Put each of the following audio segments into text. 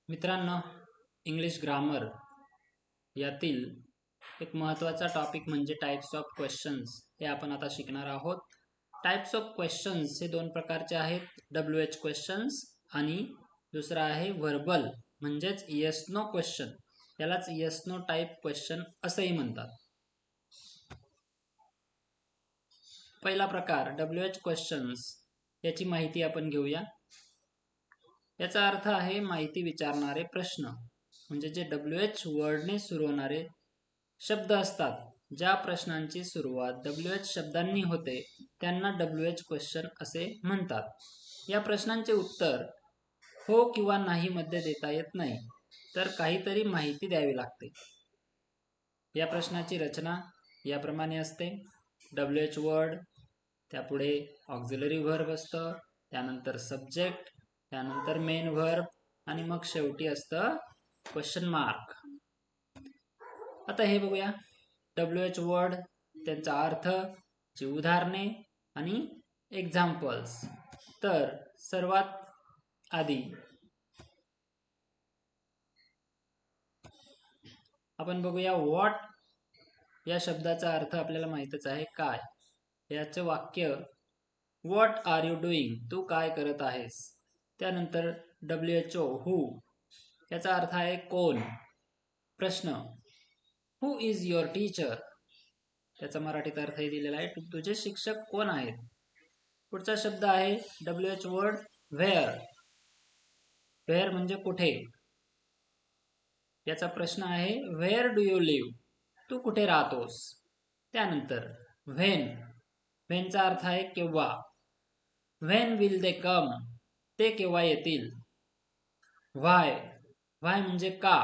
मित्रांनो, English grammar यातील एक महत्त्वाचा टॉपिक म्हणजे टाइप्स ऑफ क्वेश्चन्स हे आपण आता शिकणार आहोत. टाइप्स ऑफ क्वेश्चन्स हे दोन प्रकारचे आहेत, WH क्वेश्चन्स आणि दुसरा आहे व्हर्बल म्हणजेच येस नो क्वेश्चन. यालाच येस नो टाइप क्वेश्चन असंही म्हणतात. पहिला प्रकार WH क्वेश्चन्स याची माहिती आपण घेऊया. याचा अर्थ आहे माहिती विचारणारे प्रश्न. म्हणजे जे WH वर्डने सुरू होणारे शब्द असतात, ज्या प्रश्नांची सुरुवात WH शब्दांनी होते त्यांना WH क्वेश्चन असे म्हणतात. या प्रश्नांचे उत्तर हो किंवा नाही मध्ये देता येत नाही, तर काहीतरी माहिती द्यावी लागते. या प्रश्नाची रचना याप्रमाणे असते. WH वर्ड, त्यापुढे ऑक्झिलरी व्हर्ब असतं, त्यानंतर सब्जेक्ट, त्यानंतर मेन व्हर्ब आणि मग शेवटी असतं क्वेश्चन मार्क. आता हे बघूया WH वर्ड, त्यांचा अर्थ, ची उदाहरणे आणि एक्झाम्पल्स. तर सर्वात आधी आपण बघूया व्हॉट या शब्दाचा अर्थ आपल्याला माहीतच आहे काय. याचे वाक्य व्हॉट आर यू डुईंग, तू काय करत आहेस. त्यानंतर WHO हू, याचा अर्थ आहे कोण. प्रश्न हू इज युअर टीचर, त्याचा मराठीत अर्थही दिलेला आहे, तुझे शिक्षक कोण आहेत. पुढचा शब्द आहे WH वर्ड व्हेअर. व्हेअर म्हणजे कुठे. याचा प्रश्न आहे व्हेअर डू यू लिव्ह, तू कुठे राहतोस. त्यानंतर व्हेन, व्हेनचा अर्थ आहे केव्हा. व्हेन विल दे कम, ते केव्हा येतील. व्हाय, व्हाय म्हणजे का.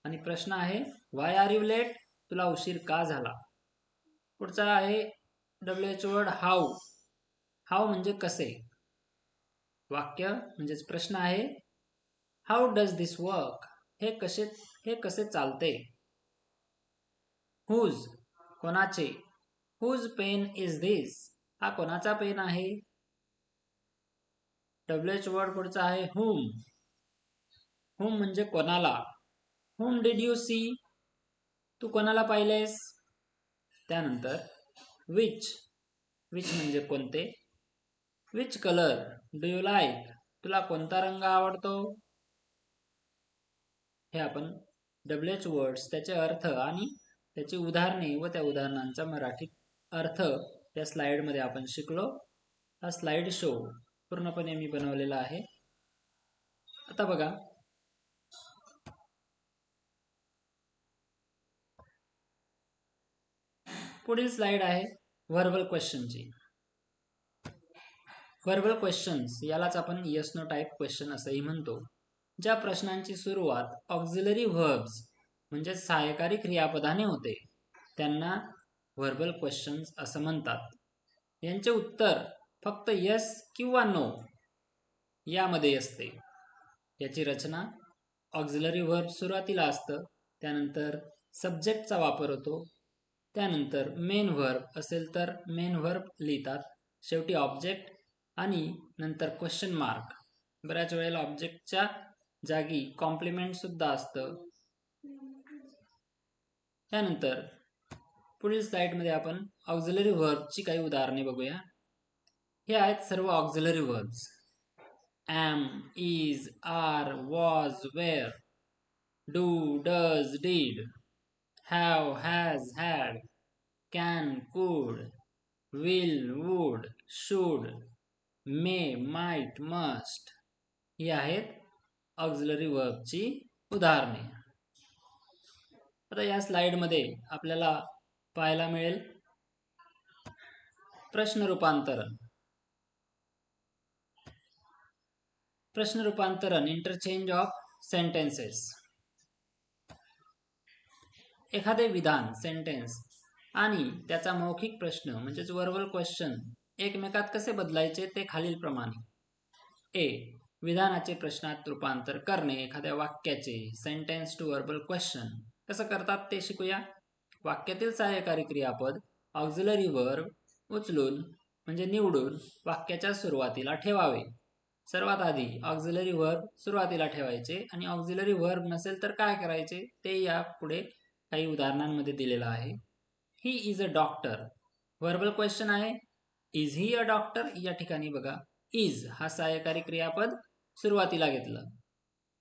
आणि प्रश्न आहे व्हाय आर यू लेट, तुला उशीर का झाला. पुढचा आहे WH वर्ड हाऊ. हाऊ म्हणजे कसे. वाक्य म्हणजेच प्रश्न आहे हाऊ डज दिस वर्क, हे कसे चालते. हुज, कोणाचे. हुज पेन इज दिस, हा कोणाचा पेन आहे. WH वर्ड पुढचा आहे हुम. हुम म्हणजे कोणाला. हुम डिड यू सी, तू कोणाला पाहिलेस. त्यानंतर विच, विच म्हणजे कोणते. Which colour do you like, तुला कोणता रंग आवडतो. हे आपण WH वर्ड्स, त्याचे अर्थ आणि त्याची उदाहरणे व त्या उदाहरणांचा मराठी अर्थ या स्लाइडमध्ये आपण शिकलो. हा स्लाइड शो पूर्णपणे मी बनवलेला आहे. आता बघा पुढील स्लाइड आहे व्हर्बल क्वेश्चनची. व्हर्बल क्वेश्चन्स यालाच आपण येस नो टाइप क्वेश्चन असंही म्हणतो. ज्या प्रश्नांची सुरुवात ऑक्झिलरी व्हर्ब्स म्हणजे सहाय्यकारी क्रियापदाने होते त्यांना व्हर्बल क्वेश्चन्स असं म्हणतात. यांचे उत्तर फक्त येस किंवा नो यामध्ये असते. याची रचना ऑक्झिलरी व्हर्ब सुरुवातीला असतं, त्यानंतर सब्जेक्टचा वापर होतो, त्यानंतर मेन व्हर्ब असेल तर मेन व्हर्ब लिहितात, शेवटी ऑब्जेक्ट आणि नंतर क्वेश्चन मार्क. बऱ्याच वेळेला ऑब्जेक्टच्या जागी कॉम्प्लिमेंट सुद्धा असतं. त्यानंतर पुढील स्लाइडमध्ये आपण ऑक्झिलरी व्हर्बची काही उदाहरणे बघूया. हे आहेत सर्व auxiliary verbs. am, is, are, was, were, do, does, did, have, has, had, can, could, will, would, should, may, might, must ही आहेत ऑक्झिलरी व्हर्बची उदाहरणे. आता या स्लाइडमध्ये आपल्याला पाहायला मिळेल प्रश्न रूपांतरण. प्रश्न रूपांतरण, इंटरचेंज ऑफ सेंटेन्सेस. एखादे विधान सेंटेन्स आणि त्याचा मौखिक प्रश्न म्हणजेच व्हर्बल क्वेश्चन एकमेकात कसे बदलायचे ते खालीलप्रमाणे. ए. विधानाचे प्रश्नात रूपांतर करणे. एखाद्या वाक्याचे सेंटेन्स टू व्हर्बल क्वेश्चन कसं करतात ते शिकूया. वाक्यातील सहाय्यकारी क्रियापद ऑक्झिलरी व्हर्ब उचलून म्हणजे निवडून वाक्याच्या सुरुवातीला ठेवावे. सर्वात आधी ऑक्झिलरी व्हर्ब सुरुवातीला ठेवायचे आणि ऑक्झिलरी व्हर्ब नसेल तर काय करायचे ते या पुढे काही उदाहरणांमध्ये दिलेलं आहे. He is a doctor. Verbal question आहे. Is he a doctor? या ठिकाणी बघा इज हा सहाय्यकारी क्रियापद सुरुवातीला घेतलं.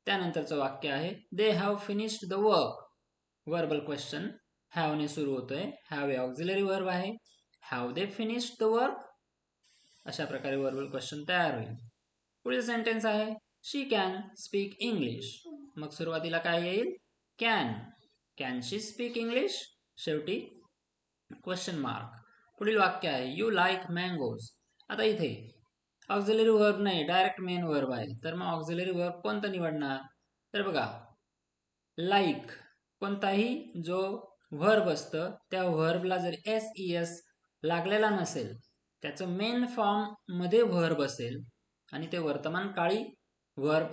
त्यानंतरचं वाक्य आहे they have finished the work. Verbal question have ने सुरू होतोय. हॅव हे ऑक्झिलरी व्हर्ब आहे. Have they finished the work? अशा प्रकारे व्हर्बल क्वेश्चन तयार होईल. पुढील सेंटेन्स आहे शी कॅन स्पीक इंग्लिश. मग सुरुवातीला काय येईल? Can. Can she speak English? शेवटी क्वेश्चन मार्क. पुढील वाक्य आहे यू लाईक मँगोज. आता इथे ऑक्झिलरी व्हर्ब नाही, डायरेक्ट मेन व्हर्ब आहे. तर मग ऑक्झिलरी व्हर्ब कोणता निवडणार? तर बघा लाईक कोणताही जो व्हर्ब असतं त्या व्हर्बला जर एस लागलेला नसेल, त्याचं मेन फॉर्म मध्ये व्हर्ब असेल आणि ते वर्तमान काळी व्हर्ब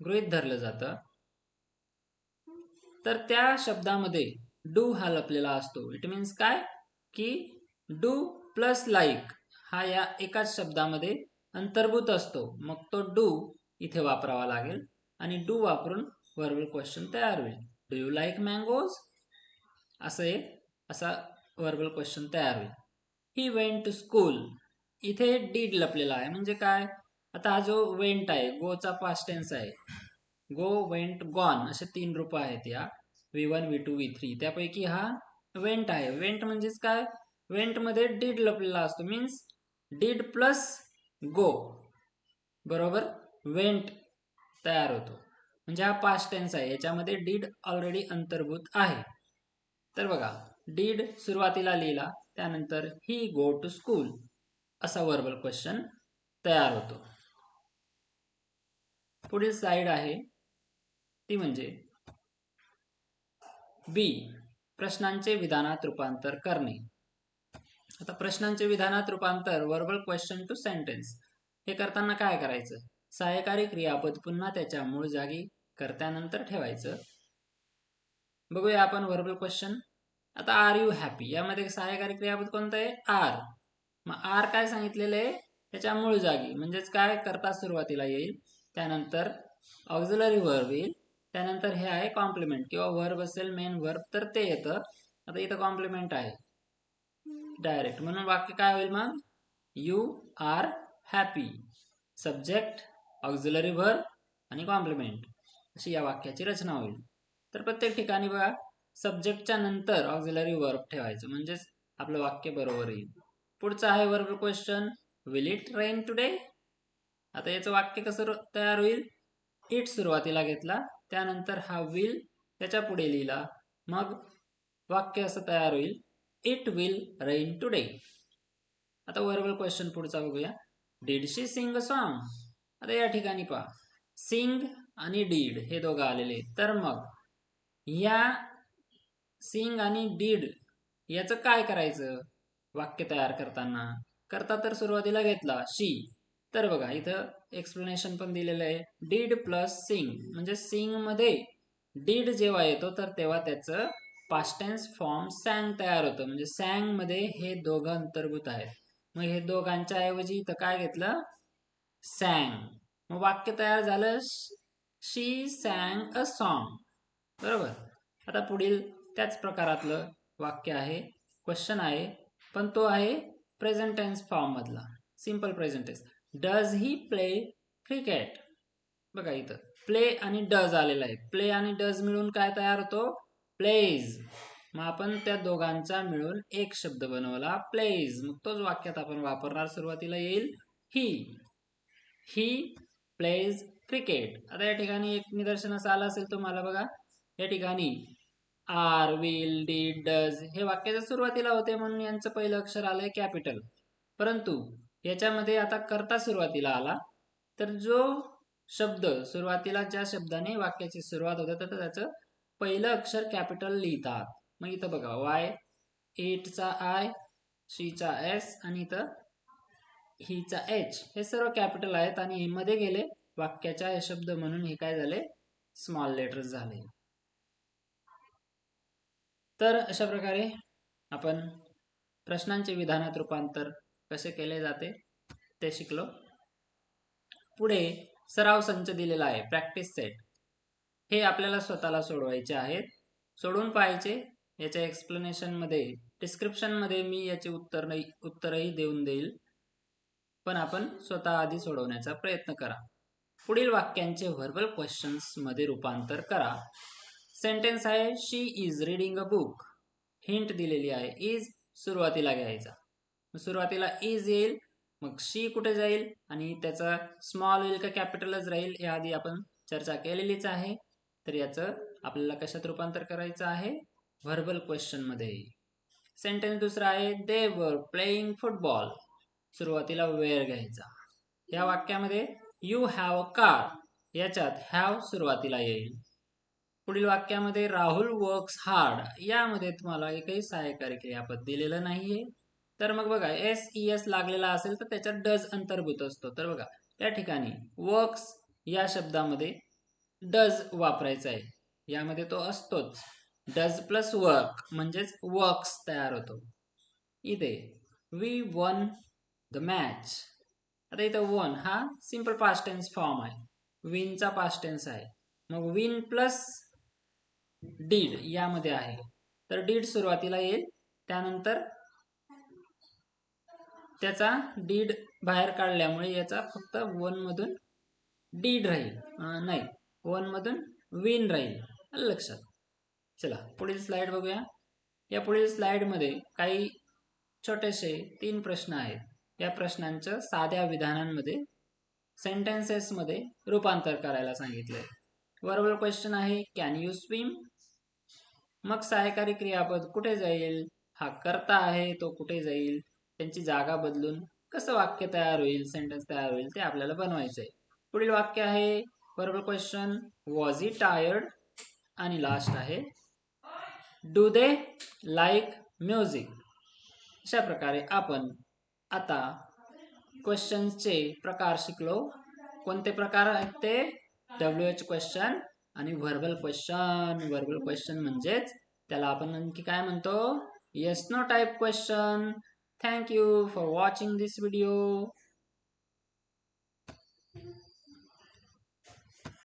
गृहीत धरलं जातं, तर त्या शब्दामध्ये डू हा लपलेला असतो. इट मीन्स काय की डू प्लस लाईक हा या एकाच शब्दामध्ये अंतर्भूत असतो. मग तो डू इथे वापरावा लागेल आणि डू वापरून व्हर्बल क्वेश्चन तयार होईल. Do you like mangoes? असा व्हर्बल क्वेश्चन तयार होईल. He went to school. इथे डीड लपलेला आहे म्हणजे काय? आता हा जो वेंट आहे गोचा पास्ट टेन्स आहे. गो, वेंट, गॉन असे 3 रूप आहेत या V1, V2, V3. त्यापैकी हा वेंट आहे. वेंट म्हणजेच काय? वेंट मध्ये डीड लपलेला असतो. मीन्स डीड प्लस गो बरोबर वेंट तयार होतो. म्हणजे हा पास्ट टेन्स आहे. याच्यामध्ये डीड ऑलरेडी अंतर्भूत आहे. तर बघा डीड सुरुवातीला लिहिला, त्यानंतर ही गो टू स्कूल असा व्हर्बल क्वेश्चन तयार होतो. पुढील स्लाइड आहे ती म्हणजे बी प्रश्नांचे विधानात रूपांतर करणे. आता प्रश्नांचे विधानात रूपांतर व्हर्बल क्वेश्चन टू सेंटेन्स हे करताना काय करायचं? सहाय्यकारी क्रियापद पुन्हा त्याच्या मूळ जागी कर्त्यानंतर ठेवायचं. बघूया आपण व्हर्बल क्वेश्चन. आता आर यू हॅपी यामध्ये सहाय्यकारी क्रियापद कोणतं आहे? आर. मग आर काय सांगितलेलं आहे? त्याच्या मूळ जागी म्हणजेच काय कर्ता सुरुवातीला येईल, त्यानंतर ऑक्झिलरी व्हर्ब येईल, त्यानंतर हे आहे कॉम्प्लिमेंट किंवा व्हर्ब असेल मेन व्हर्ब तर ते येतं. आता इथं कॉम्प्लिमेंट आहे डायरेक्ट, म्हणून वाक्य काय होईल मग? You are happy. Subject, auxiliary verb आणि कॉम्प्लिमेंट अशी या वाक्याची रचना होईल. तर प्रत्येक ठिकाणी बघा सब्जेक्टच्या नंतर ऑक्झिलरी व्हर्ब ठेवायचं म्हणजेच आपलं वाक्य बरोबर येईल. पुढचं आहे verbal question will it rain today. आता याचं वाक्य कसं तयार होईल? इट सुरुवातीला घेतला, त्यानंतर हा विल त्याच्या पुढे लिहिला, मग वाक्य असं तयार होईल इट विल रेन टुडे. आता व्हर्बल क्वेश्चन पुढचा बघूया. Did she Singh a song. आता या ठिकाणी पहा सिंग आणि डीड हे दोघं आलेले, तर मग या सिंग आणि डीड याचं काय करायचं वाक्य तयार करताना? करता तर सुरुवातीला घेतला शी, तर बघा इथं एक्सप्लेनेशन पण दिलेलं आहे. डीड प्लस सिंग म्हणजे सिंग मध्ये डीड जेव्हा येतो तर तेव्हा त्याचं पास्ट टेन्स फॉर्म सॅंग तयार होतं. म्हणजे सॅंग मध्ये हे दोघं अंतर्भूत आहेत. मग हे दोघांच्या ऐवजी इथं काय घेतलं? सॅंग. मग वाक्य तयार झालं शी सॅंग अ सॉन्ग. बरोबर. आता पुढील त्याच प्रकारातलं वाक्य आहे, क्वेश्चन आहे, पण तो आहे प्रेझेंट टेन्स फॉर्म मधला, simple present tense. Does he play cricket. बघा इथं प्ले आणि डज आलेला आहे. प्ले आणि डज मिळून काय तयार होतो? प्लेज. मग आपण त्या दोघांचा मिळून एक शब्द बनवला प्लेज. मग तोच वाक्यात आपण वापरणार. सुरुवातीला येईल ही प्लेज क्रिकेट. आता या ठिकाणी एक निदर्शनास आलं असेल तुम्हाला बघा, या ठिकाणी आर, विल, डीड, डज हे वाक्याच्या सुरुवातीला होते म्हणून यांचं पहिलं अक्षर आलंय कॅपिटल. परंतु याच्यामध्ये आता कर्ता सुरुवातीला आला, तर जो शब्द सुरुवातीला ज्या शब्दाने वाक्याची सुरुवात होते तर त्याचं पहिलं अक्षर कॅपिटल लिहितात. मग इथं बघा वाय, इटचा आय, शीचा एस आणि इथं हीचा एच हे सर्व कॅपिटल आहेत आणि मध्ये गेले वाक्याच्या हे शब्द म्हणून हे काय झाले? स्मॉल लेटर्स झाले. तर अशा प्रकारे आपण प्रश्नांचे विधानात रूपांतर कसे केले जाते ते शिकलो. पुढे सराव संच दिलेला आहे, प्रॅक्टिस सेट. हे आपल्याला स्वतःला सोडवायचे आहेत. सोडवून पाहायचे. याच्या एक्सप्लेनेशनमध्ये डिस्क्रिप्शनमध्ये मी याचे उत्तरही देऊन देईल, पण आपण स्वतः आधी सोडवण्याचा प्रयत्न करा. पुढील वाक्यांचे व्हर्बल क्वेश्चन्स मध्ये रूपांतर करा. सेंटेन्स आहे she is reading a book. Hint दिलेली आहे, इज सुरुवातीला घ्यायचा. सुरुवातीला इज येईल, मग शी कुठे जाईल आणि त्याचा स्मॉल येईल का कॅपिटलच राहील या आधी आपण चर्चा केलेलीच आहे. तर याचं आपल्याला कशात रूपांतर करायचं आहे, व्हर्बल क्वेश्चन मध्ये. सेंटेन्स दुसरा आहे दे वर प्लेइंग फुटबॉल. सुरुवातीला वेअर घ्यायचा. या वाक्यामध्ये यू हॅव अ कार, याच्यात हॅव सुरुवातीला येईल. पुढील वाक्यामध्ये राहुल वर्क्स हार्ड, यामध्ये तुम्हाला एकही सहाय्यकारी क्रियापद दिलेलं नाहीये. तर मग बघा एस लागलेला असेल तर त्याच्यात डज अंतर्भूत असतो. तर बघा या ठिकाणी वर्क्स या शब्दामध्ये डज वापरायचा आहे. यामध्ये तो असतोच. डज प्लस वर्क म्हणजेच वर्क्स तयार होतो. इथे वी वन द मॅच. आता इथं वन हा सिंपल पास्ट टेन्स फॉर्म आहे, विनचा पास्ट टेन्स आहे. मग विन प्लस डीड यामध्ये आहे, तर डीड सुरुवातीला येईल. त्यानंतर त्याचा डीड बाहेर काढल्यामुळे याचा फक्त वन मधून डीड राहील, नाही वन मधून विन राहील. लक्षात. चला पुढील स्लाइड बघूया. या पुढील स्लाइड मध्ये काही छोटेसे 3 प्रश्न आहेत. या प्रश्नांचं साध्या विधानांमध्ये सेंटेन्सेस मध्ये रूपांतर करायला सांगितलंय. व्हर्बल क्वेश्चन आहे कॅन यू स्विम. मग सहाय्यकारी क्रियापद कुठे जाईल, हा कर्ता आहे तो कुठे जाईल, त्यांची जागा बदलून कसं वाक्य तयार होईल, सेंटेन्स तयार होईल ते आपल्याला बनवायचं आहे. पुढील वाक्य आहे verbal question was he tired, आणि लास्ट आहे डू दे लाईक म्युझिक. अशा प्रकारे आपण आता क्वेश्चनचे प्रकार शिकलो. कोणते प्रकार आहेत ते, WH क्वेश्चन आणि व्हर्बल क्वेश्चन. व्हर्बल क्वेश्चन म्हणजेच त्याला आपण आणखी काय म्हणतो, yes no type question. Thank you for watching this video.